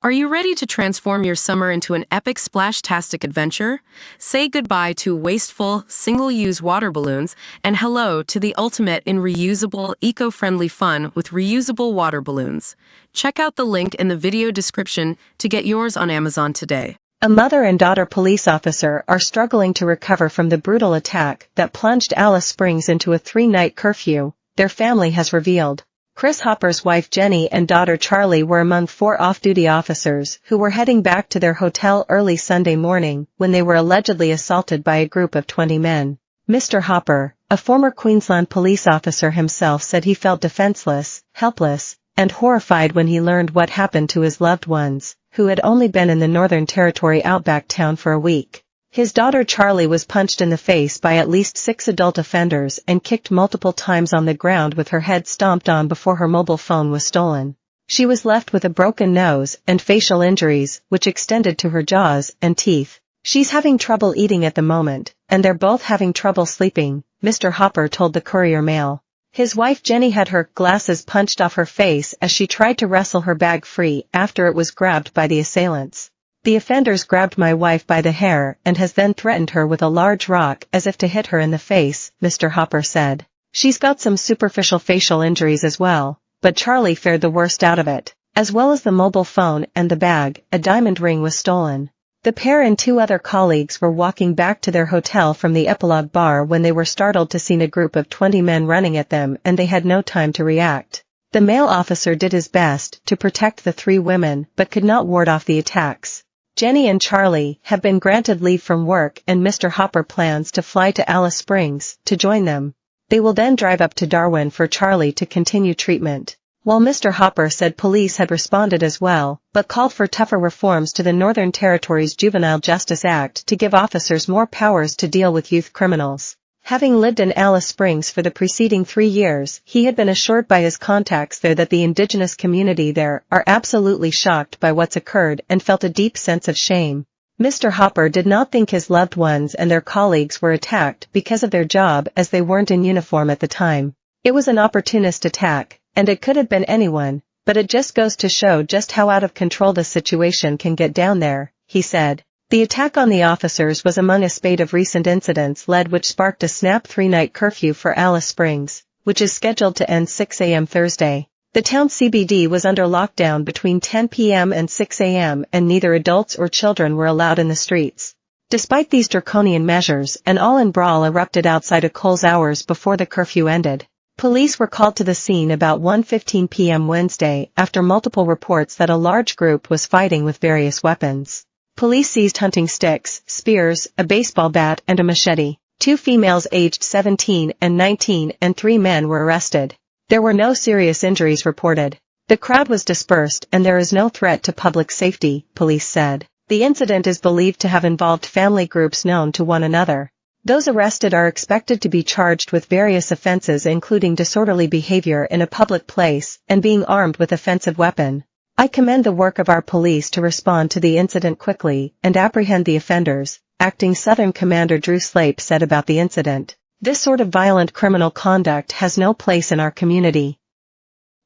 Are you ready to transform your summer into an epic splash-tastic adventure? Say goodbye to wasteful, single-use water balloons and hello to the ultimate in reusable, eco-friendly fun with reusable water balloons. Check out the link in the video description to get yours on Amazon today. A mother and daughter police officer are struggling to recover from the brutal attack that plunged Alice Springs into a 3-night curfew, their family has revealed. Chris Hopper's wife Jenny and daughter Charlie were among 4 off-duty officers who were heading back to their hotel early Sunday morning when they were allegedly assaulted by a group of 20 men. Mr. Hopper, a former Queensland police officer himself, said he felt defenseless, helpless, and horrified when he learned what happened to his loved ones, who had only been in the Northern Territory outback town for a week. His daughter Charlie was punched in the face by at least 6 adult offenders and kicked multiple times on the ground with her head stomped on before her mobile phone was stolen. She was left with a broken nose and facial injuries, which extended to her jaws and teeth. She's having trouble eating at the moment, and they're both having trouble sleeping, Mr. Hopper told the Courier Mail. His wife Jenny had her glasses punched off her face as she tried to wrestle her bag free after it was grabbed by the assailants. The offenders grabbed my wife by the hair and has then threatened her with a large rock as if to hit her in the face, Mr. Hopper said. She's got some superficial facial injuries as well, but Charlie fared the worst out of it. As well as the mobile phone and the bag, a diamond ring was stolen. The pair and 2 other colleagues were walking back to their hotel from the Epilogue Bar when they were startled to see a group of 20 men running at them, and they had no time to react. The male officer did his best to protect the 3 women but could not ward off the attacks. Jenny and Charlie have been granted leave from work, and Mr. Hopper plans to fly to Alice Springs to join them. They will then drive up to Darwin for Charlie to continue treatment. While Mr. Hopper said police had responded as well, but called for tougher reforms to the Northern Territory's Juvenile Justice Act to give officers more powers to deal with youth criminals. Having lived in Alice Springs for the preceding 3 years, he had been assured by his contacts there that the Indigenous community there are absolutely shocked by what's occurred and felt a deep sense of shame. Mr. Hopper did not think his loved ones and their colleagues were attacked because of their job, as they weren't in uniform at the time. It was an opportunist attack, and it could have been anyone, but it just goes to show just how out of control the situation can get down there, he said. The attack on the officers was among a spate of recent incidents which sparked a snap 3-night curfew for Alice Springs, which is scheduled to end 6 a.m. Thursday. The town CBD was under lockdown between 10 p.m. and 6 a.m. and neither adults or children were allowed in the streets. Despite these draconian measures, an all-in brawl erupted outside of Coles hours before the curfew ended. Police were called to the scene about 1:15 p.m. Wednesday after multiple reports that a large group was fighting with various weapons. Police seized hunting sticks, spears, a baseball bat and a machete. 2 females aged 17 and 19 and 3 men were arrested. There were no serious injuries reported. The crowd was dispersed and there is no threat to public safety, police said. The incident is believed to have involved family groups known to one another. Those arrested are expected to be charged with various offenses including disorderly behavior in a public place and being armed with offensive weapon. I commend the work of our police to respond to the incident quickly and apprehend the offenders, Acting Southern Commander Drew Slape said about the incident. This sort of violent criminal conduct has no place in our community.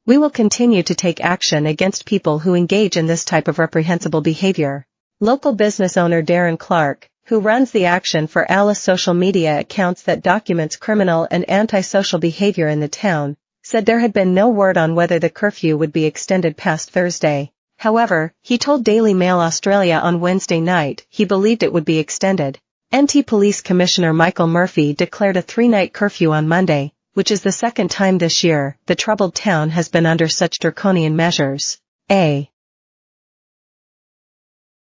We will continue to take action against people who engage in this type of reprehensible behavior. Local business owner Darren Clark, who runs the Action for Alice social media accounts that documents criminal and antisocial behavior in the town, said there had been no word on whether the curfew would be extended past Thursday. However, he told Daily Mail Australia on Wednesday night he believed it would be extended. NT Police Commissioner Michael Murphy declared a 3-night curfew on Monday, which is the second time this year the troubled town has been under such draconian measures. A